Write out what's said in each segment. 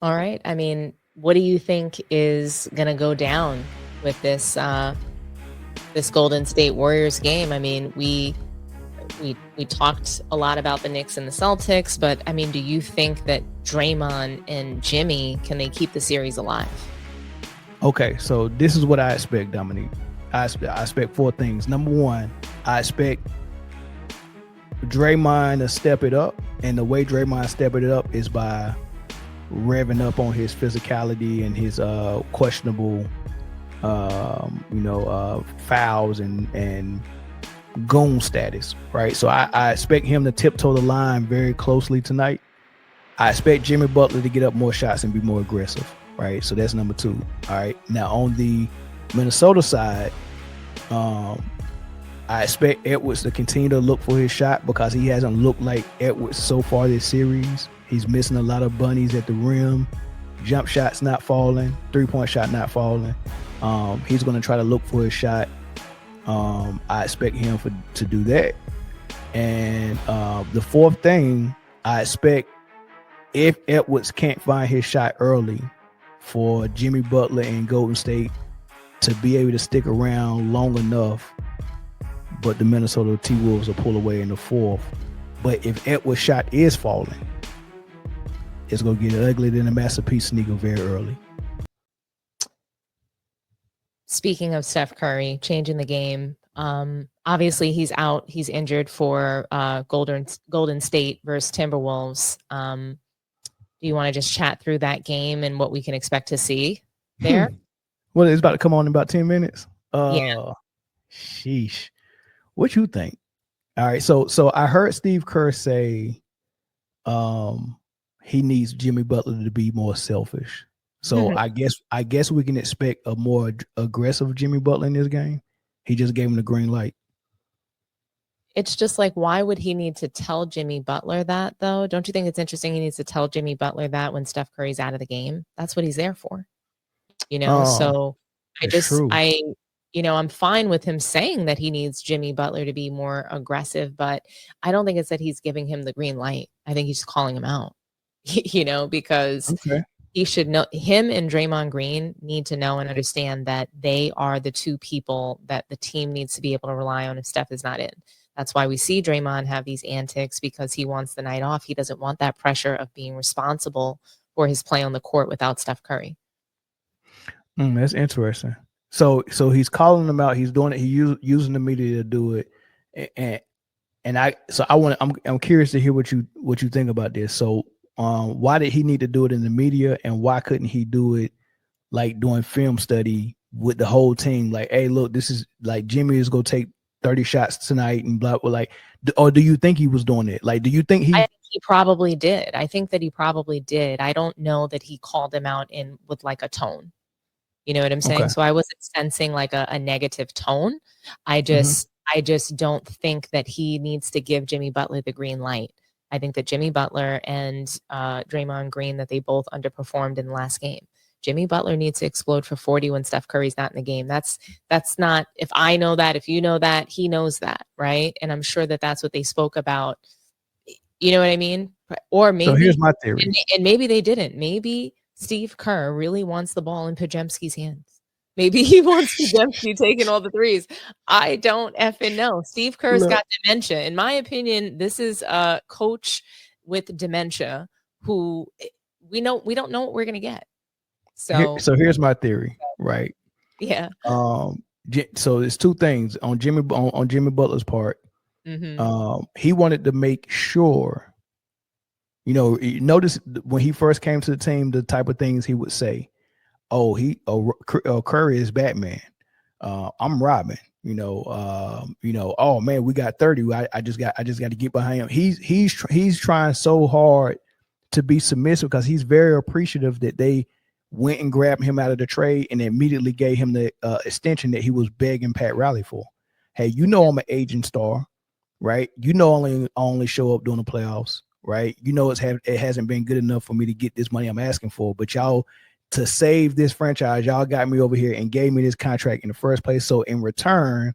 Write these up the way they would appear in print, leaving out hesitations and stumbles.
All right. I mean, what do you think is going to go down with this Golden State Warriors game? I mean, we talked a lot about the Knicks and the Celtics, but I mean, do you think that Draymond and Jimmy, can they keep the series alive? Okay, so this is what I expect, Dominique. I expect four things. Number one, I expect Draymond to step it up, and the way Draymond stepping it up is by revving up on his physicality and his questionable, fouls and goon status, right? So I expect him to tiptoe the line very closely tonight. I expect Jimmy Butler to get up more shots and be more aggressive, right? So that's number two. All right. Now on the Minnesota side, I expect Edwards to continue to look for his shot because he hasn't looked like Edwards so far this series. He's missing a lot of bunnies at the rim, jump shots not falling, 3-point shot not falling. He's going to try to look for his shot. I expect him to do that. And the fourth thing, I expect if Edwards can't find his shot early, for Jimmy Butler and Golden State to be able to stick around long enough, but the Minnesota T-Wolves will pull away in the fourth. But if Edwards' shot is falling, it's going to get ugly than a masterpiece sneaker very early. Speaking of Steph Curry changing the game, obviously he's out. He's injured for Golden State versus Timberwolves. Do you want to just chat through that game and what we can expect to see there? Well, it's about to come on in about 10 minutes. Yeah. Sheesh. What you think? All right. So I heard Steve Kerr say he needs Jimmy Butler to be more selfish. So I guess we can expect a more aggressive Jimmy Butler in this game. He just gave him the green light. It's just like, why would he need to tell Jimmy Butler that, though? Don't you think it's interesting he needs to tell Jimmy Butler that when Steph Curry's out of the game? That's what he's there for. So I'm fine with him saying that he needs Jimmy Butler to be more aggressive, but I don't think it's that he's giving him the green light. I think he's just calling him out, because he should know. Him and Draymond Green need to know and understand that they are the two people that the team needs to be able to rely on if Steph is not in. That's why we see Draymond have these antics, because he wants the night off. He doesn't want that pressure of being responsible for his play on the court without Steph Curry. That's interesting. So he's calling them out. He's doing it. He's using the media to do it. I'm curious to hear what you think about this. So why did he need to do it in the media, and why couldn't he do it like doing film study with the whole team? Like, hey, look, this is like Jimmy is gonna take 30 shots tonight and blah, blah, like, or do you think he was doing it? Like, do you think I think he probably did. I think that he probably did. I don't know that he called him out with like a tone. You know what I'm saying? Okay. So I wasn't sensing like a negative tone. I just don't think that he needs to give Jimmy Butler the green light. I think that Jimmy Butler and Draymond Green, that they both underperformed in the last game. Jimmy Butler needs to explode for 40 when Steph Curry's not in the game. That's not, if I know that, if you know that, he knows that, right? And I'm sure that that's what they spoke about. You know what I mean? Or maybe, so here's my theory. And maybe they didn't. Maybe Steve Kerr really wants the ball in Podziemski's hands. Maybe he wants Podziemski taking all the threes. I don't effing know. Steve Kerr's got dementia. In my opinion, this is a coach with dementia who we don't know what we're going to get. So here's my theory, right? Yeah. So there's two things on Jimmy Butler's part. He wanted to make sure, notice when he first came to the team, the type of things he would say. Curry is Batman. I'm Robin. Oh man, we got 30. I just got to get behind him. He's trying so hard to be submissive because he's very appreciative that they went and grabbed him out of the trade and immediately gave him the extension that he was begging Pat Riley for. Hey, I'm an aging star, right? I only show up during the playoffs, right? It hasn't been good enough for me to get this money I'm asking for, but y'all, to save this franchise, y'all got me over here and gave me this contract in the first place. So in return,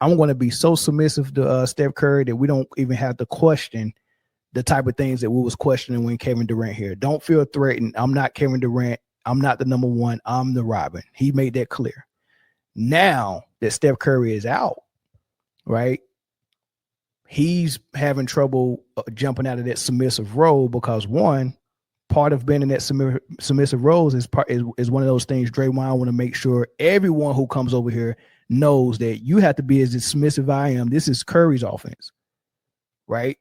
I'm going to be so submissive to Steph Curry that we don't even have to question the type of things that we was questioning when Kevin Durant here. Don't feel threatened. I'm not Kevin Durant. I'm not the number one. I'm the Robin. He made that clear. Now that Steph Curry is out, right? He's having trouble jumping out of that submissive role because one, part of being in that submissive roles is one of those things Draymond want to make sure everyone who comes over here knows that you have to be as submissive as I am. This is Curry's offense, right?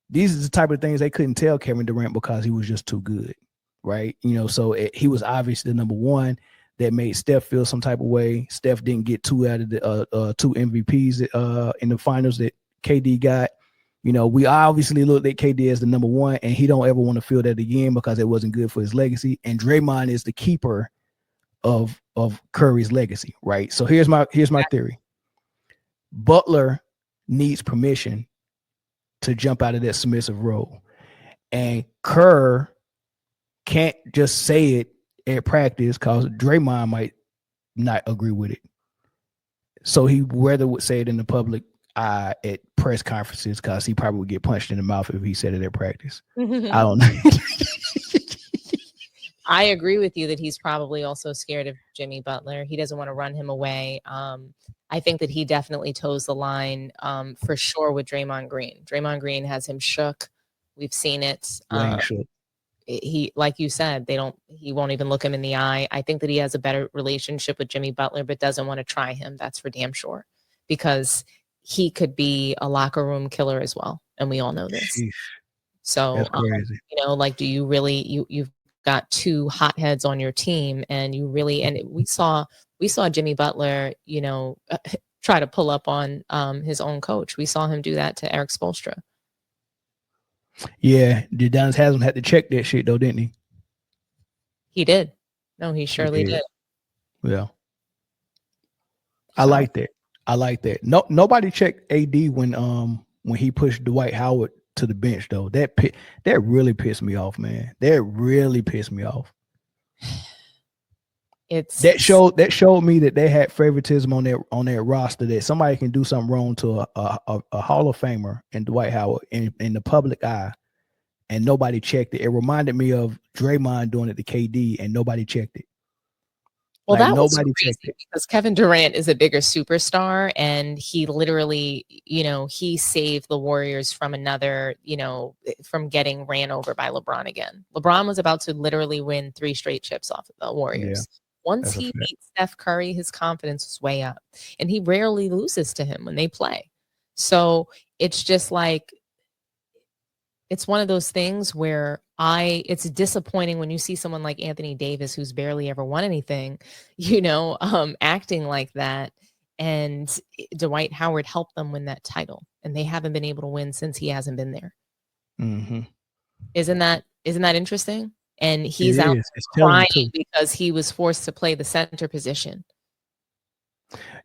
These are the type of things they couldn't tell Kevin Durant because he was just too good, right? So he was obviously the number one. That made Steph feel some type of way. Steph didn't get 2 out of the 2 MVPs in the finals that KD got. We obviously looked at KD as the number one, and he don't ever want to feel that again because it wasn't good for his legacy. And Draymond is the keeper of Curry's legacy, right? So here's my theory. Butler needs permission to jump out of that submissive role, and Kerr can't just say it at practice because Draymond might not agree with it. So he rather would say it in the public eye at press conferences because he probably would get punched in the mouth if he said it at practice. I don't know. I agree with you that he's probably also scared of Jimmy Butler. He doesn't want to run him away. I think that he definitely toes the line for sure with Draymond Green. Draymond Green has him shook. We've seen it. He, like you said, he won't even look him in the eye. I think that he has a better relationship with Jimmy Butler, but doesn't want to try him. That's for damn sure, because he could be a locker room killer as well. And we all know this. Sheesh. So, do you really, you've got 2 hotheads on your team, and you really, and we saw Jimmy Butler, try to pull up on his own coach. We saw him do that to Eric Spoelstra. Yeah, Udonis Haslem had to check that shit though, didn't he? He did. No, he surely did. Yeah. I like that. No, nobody checked AD when he pushed Dwight Howard to the bench though. That really pissed me off, man. That really pissed me off. That showed me that they had favoritism on that roster, that somebody can do something wrong to a Hall of Famer and Dwight Howard in the public eye, and nobody checked it. It reminded me of Draymond doing it to KD, and nobody checked it. Well, that was crazy because Kevin Durant is a bigger superstar, and he literally, he saved the Warriors from from getting ran over by LeBron again. LeBron was about to literally win 3 straight chips off of the Warriors. Yeah. Once he beat Steph Curry, his confidence was way up, and he rarely loses to him when they play. So it's just like, it's one of those things where it's disappointing when you see someone like Anthony Davis, who's barely ever won anything, acting like that. And Dwight Howard helped them win that title, and they haven't been able to win since he hasn't been there. Mm-hmm. Isn't that interesting? And he's out crying because he was forced to play the center position.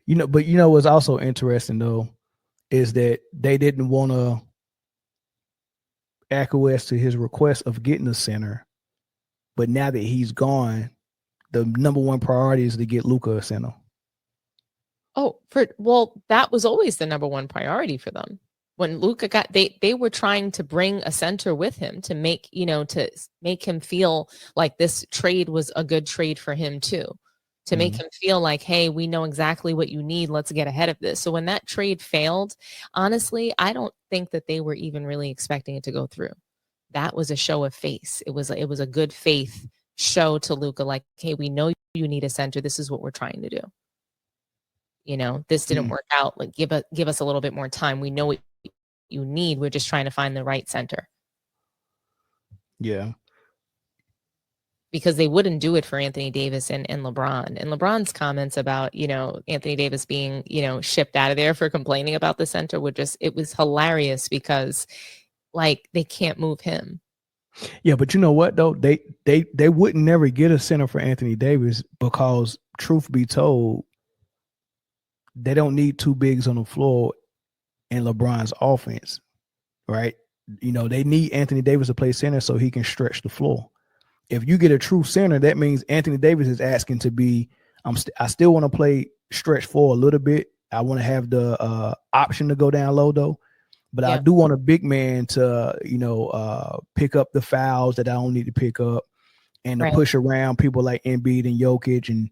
But what's also interesting though is that they didn't want to acquiesce to his request of getting a center. But now that he's gone, the number one priority is to get Luka a center. That was always the number one priority for them. When Luka got, they were trying to bring a center with him to make him feel like this trade was a good trade for him too, to make him feel like, hey, we know exactly what you need. Let's get ahead of this. So when that trade failed, honestly, I don't think that they were even really expecting it to go through. That was a show of face. It was a good faith show to Luka, like, hey, we know you need a center. This is what we're trying to do. This didn't work out. Like, give us a little bit more time. We know what you need. We're just trying to find the right center. Yeah. Because they wouldn't do it for Anthony Davis and LeBron. And LeBron's comments about, Anthony Davis being, shipped out of there for complaining about the center it was hilarious because they can't move him. Yeah, but you know what though? They wouldn't never get a center for Anthony Davis because, truth be told, they don't need 2 bigs on the floor in LeBron's offense, right? They need Anthony Davis to play center so he can stretch the floor. If you get a true center, that means Anthony Davis is asking to be, I still want to play stretch 4 a little bit. I want to have the option to go down low though. But I do want a big man to, pick up the fouls that I don't need to pick up, and to push around people like Embiid and Jokic and,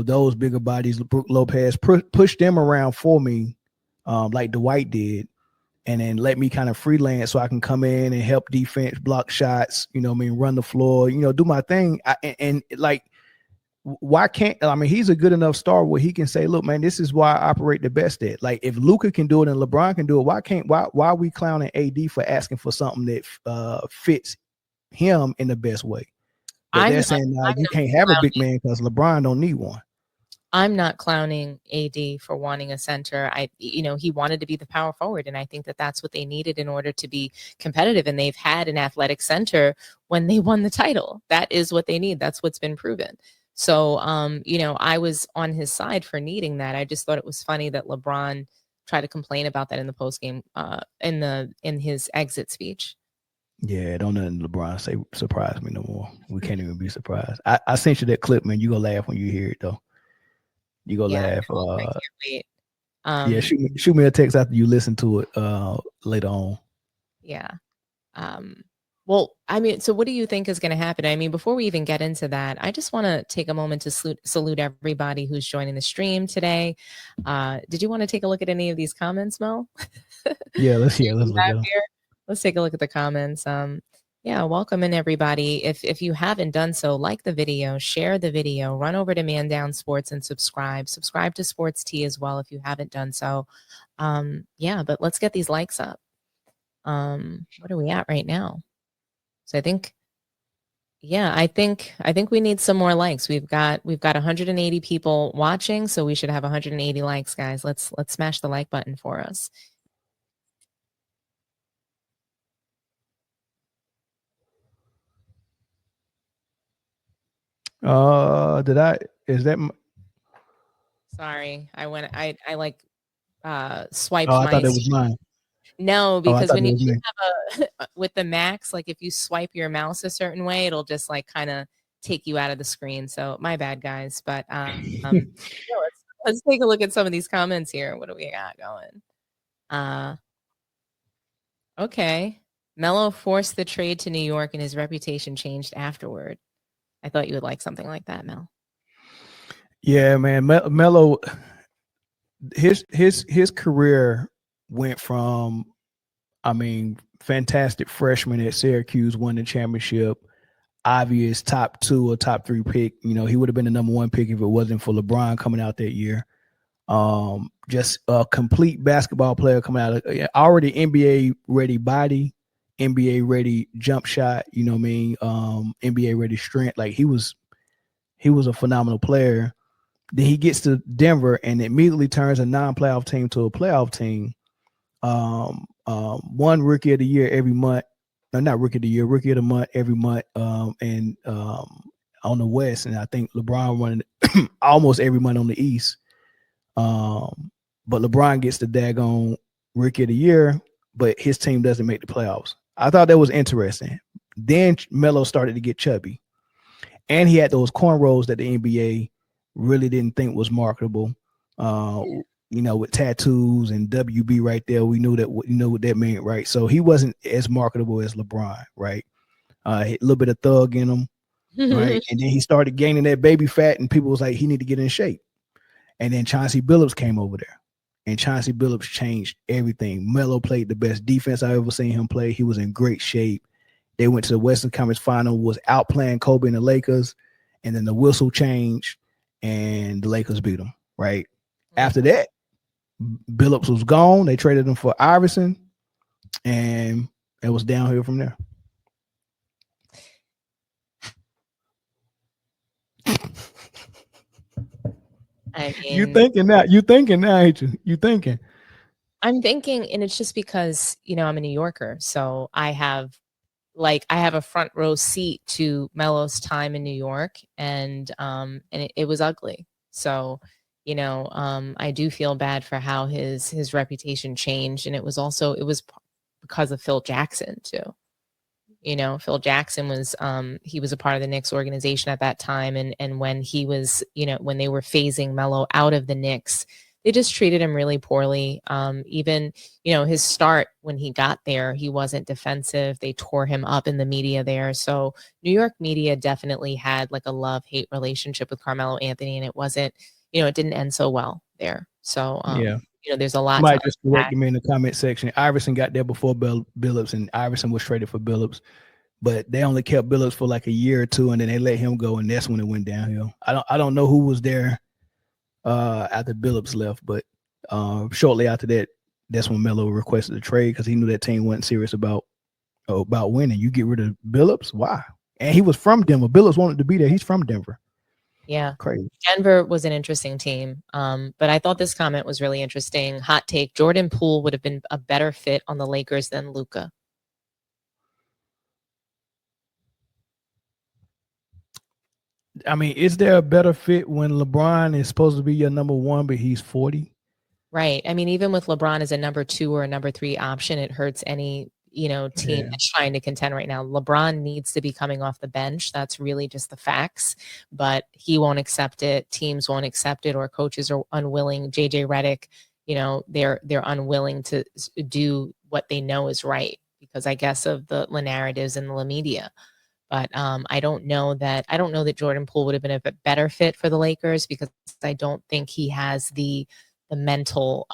those bigger bodies, Brook Lopez, push them around for me, like Dwight did, and then let me kind of freelance so I can come in and help defense, block shots, run the floor, do my thing. Why can't, he's a good enough star where he can say, look, man, this is why I operate the best at. Like, if Luka can do it and LeBron can do it, why are we clowning AD for asking for something that fits him in the best way? But they're saying you can't have a big man because LeBron don't need one. I'm not clowning AD for wanting a center. He wanted to be the power forward, and I think that that's what they needed in order to be competitive. And they've had an athletic center when they won the title. That is what they need. That's what's been proven. So, I was on his side for needing that. I just thought it was funny that LeBron tried to complain about that in the postgame, in his exit speech. Yeah, don't nothing LeBron say surprise me no more. We can't even be surprised. I sent you that clip, man. You gonna laugh when you hear it, though. You gonna laugh. I can't wait. Yeah, shoot me a text after you listen to it later on. Yeah. Well, so what do you think is going to happen? Before we even get into that, I just want to take a moment to salute everybody who's joining the stream today. Did you want to take a look at any of these comments, Mel? Yeah, let's look at them. Let's take a look at the comments. Welcome in, everybody. If you haven't done so, like the video, share the video, run over to Man Down Sports and subscribe. Subscribe to Sports Tea as well if you haven't done so. But let's get these likes up. What are we at right now? So I think we need some more likes. We've got 180 people watching, so we should have 180 likes, guys. Let's smash the like button for us. Sorry, I swiped I thought it was mine. No, because when you have with the Max, like if you swipe your mouse a certain way, it'll just like kind of take you out of the screen. So my bad, guys. But let's take a look at some of these comments here. What do we got going? Okay. Melo forced the trade to New York and his reputation changed afterward. I thought you would like something like that, Mel. Yeah, man. Melo, his career went from, fantastic freshman at Syracuse, won the championship, obvious top 2 or top 3 pick. He would have been the number 1 pick if it wasn't for LeBron coming out that year. Just a complete basketball player coming out of already NBA ready body, NBA ready jump shot, NBA ready strength. Like he was a phenomenal player. Then he gets to Denver and immediately turns a non-playoff team to a playoff team. One rookie of the year every month. No, not rookie of the year, rookie of the month every month. And on the West, and I think LeBron running almost every month on the East. But LeBron gets the daggone rookie of the year, but his team doesn't make the playoffs. I thought that was interesting. Then Melo started to get chubby, and he had those cornrows that the NBA really didn't think was marketable. With tattoos and WB right there, we knew what that meant, right? So he wasn't as marketable as LeBron, right? A little bit of thug in him, right? And then he started gaining that baby fat, and people was like, he need to get in shape. And then Chauncey Billups came over there, and Chauncey Billups changed everything. Melo played the best defense I ever seen him play. He was in great shape. They went to the Western Conference Final, was outplaying Kobe and the Lakers, and then the whistle changed, and the Lakers beat them, right? After that, Billups was gone. They traded him for Iverson, and it was downhill from there. You thinking now, ain't you? You thinking? I'm thinking, and it's just because, I'm a New Yorker. So I have a front row seat to Melo's time in New York, and it was ugly. So, I do feel bad for how his reputation changed. And it was because of Phil Jackson too. Phil Jackson was, he was a part of the Knicks organization at that time. And when he was, when they were phasing Melo out of the Knicks, they just treated him really poorly. Even, his start when he got there, he wasn't defensive. They tore him up in the media there. So New York media definitely had like a love-hate relationship with Carmelo Anthony, and it wasn't, it didn't end so well there. So, Yeah. there's a lot to Somebody just corrected me in the comment section. Iverson got there before Billups, and Iverson was traded for Billups. But they only kept Billups for like a year or two, and then they let him go, and that's when it went downhill. I don't know who was there after Billups left, but shortly after that, that's when Melo requested a trade because he knew that team wasn't serious about winning. You get rid of Billups, why? And he was from Denver. Billups wanted to be there. He's from Denver. Yeah. Crazy. Denver was an interesting team. But I thought this comment was really interesting. Hot take: Jordan Poole would have been a better fit on the Lakers than Luka. I mean, is there a better fit when LeBron is supposed to be your number one, but he's 40? Right. I mean, even with LeBron as a number 2 or a number 3 option, it hurts any, team that's trying to contend right now. LeBron needs to be coming off the bench. That's really just the facts, but he won't accept it. Teams won't accept it, or coaches are unwilling. JJ Redick, they're unwilling to do what they know is right because I guess of the narratives in the media. But I don't know that Jordan Poole would have been a better fit for the Lakers because I don't think he has the mental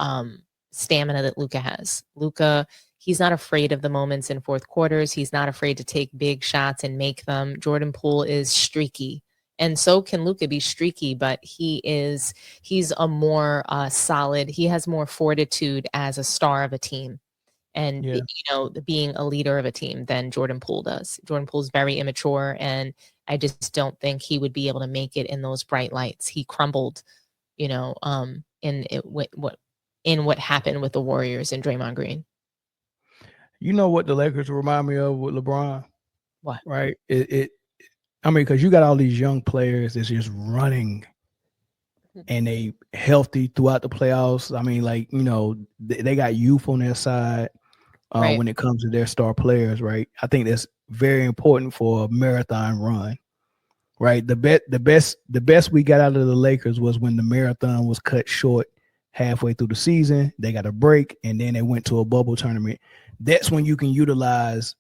stamina that Luka has. Luka, he's not afraid of the moments in fourth quarters. He's not afraid to take big shots and make them. Jordan Poole is streaky. And so can Luka be streaky, but he's a more solid, he has more fortitude as a star of a team and, being a leader of a team than Jordan Poole does. Jordan Poole's very immature, and I just don't think he would be able to make it in those bright lights. He crumbled, in what happened with the Warriors and Draymond Green. You know what the Lakers remind me of with LeBron? What? Right? I mean, because you got all these young players that's just running and they healthy throughout the playoffs. I mean, like, they got youth on their side Right. when it comes to their star players, right? I think that's very important for a marathon run, right? The best we got out of the Lakers was when the marathon was cut short halfway through the season. They got a break, and then they went to a bubble tournament. That's when you can utilize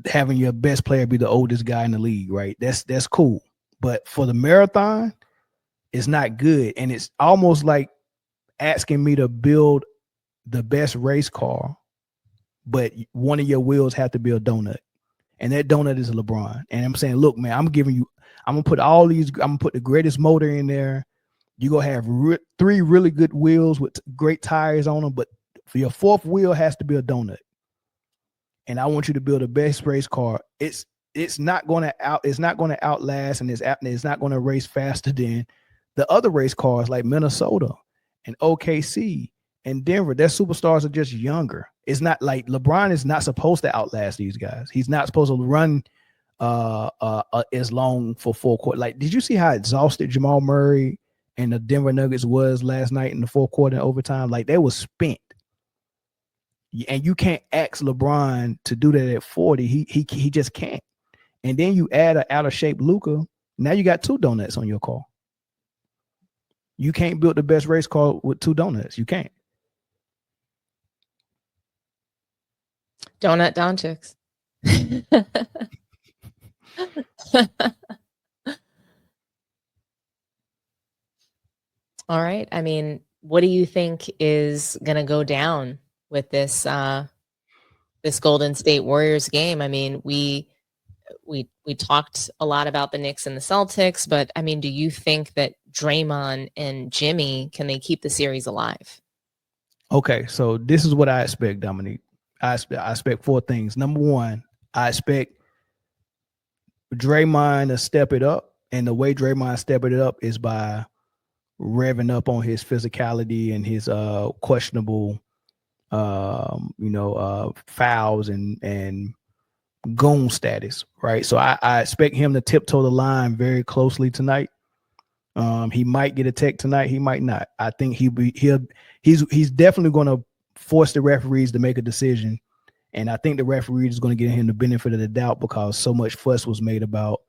having your best player be the oldest guy in the league, right? That's cool. But for the marathon, it's not good. And it's almost like asking me to build the best race car, but one of your wheels have to be a donut. And that donut is a LeBron. And I'm saying, look, man, I'm going to put the greatest motor in there. You're going to have 3 really good wheels with great tires on them, but for your 4th wheel has to be a donut. And I want you to build the best race car. It's not going to outlast, and it's not going to race faster than the other race cars like Minnesota and OKC and Denver. Their superstars are just younger. It's not like LeBron is not supposed to outlast these guys. He's not supposed to run as long for full court. Like, did you see how exhausted Jamal Murray and the Denver Nuggets was last night in the fourth quarter and overtime? Like, they was spent. And you can't ask LeBron to do that at 40. He just can't. And then you add an out of shape Luka. Now you got 2 donuts on your car. You can't build the best race car with 2 donuts. You can't. Donut Doncic. All right. I mean, what do you think is going to go down with this Golden State Warriors game? I mean, we talked a lot about the Knicks and the Celtics, but I mean, do you think that Draymond and Jimmy, can they keep the series alive? Okay, so this is what I expect, Dominique. I expect 4 things. Number 1, I expect Draymond to step it up, and the way Draymond stepping it up is by revving up on his physicality and his questionable fouls and goon status, right? So I expect him to tiptoe the line very closely tonight. He might get a tech tonight, he might not. I think he's definitely going to force the referees to make a decision, and I think the referee is going to give him the benefit of the doubt because so much fuss was made about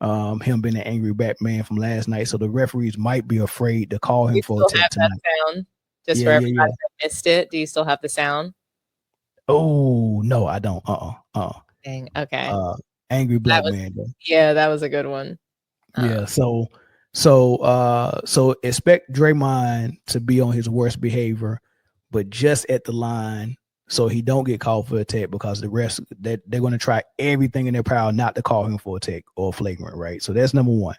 him being an angry Batman from last night. So the referees might be afraid to call him You for a still tech have that tonight. sound? Just Yeah, for yeah, everybody yeah. that missed it, do you still have the sound? Oh no, I don't. Dang, okay. Angry That black was man though. yeah, that was a good one. Yeah. So expect Draymond to be on his worst behavior, but just at the line so he don't get called for a tech, because the rest that they're going to try everything in their power not to call him for a tech or flagrant, right? So that's number one.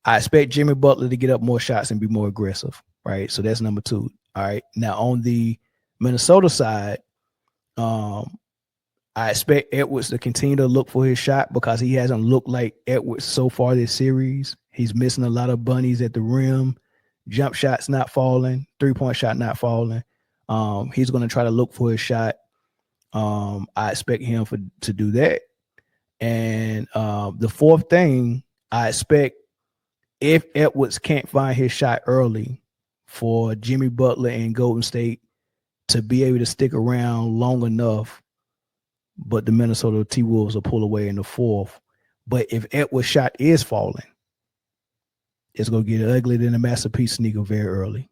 I expect Jimmy Butler to get up more shots and be more aggressive, right? So that's number two. All right. Now on the Minnesota side, I expect Edwards to continue to look for his shot, because he hasn't looked like Edwards so far this series. He's missing a lot of bunnies at the rim, jump shots not falling, 3-point shot not falling. He's going to try to look for his shot. I expect him to do that. And the fourth thing, I expect, if Edwards can't find his shot early, for Jimmy Butler and Golden State to be able to stick around long enough, but the Minnesota T-Wolves will pull away in the fourth. But if Edwards' shot is falling, it's going to get ugly than a masterpiece sneaker very early.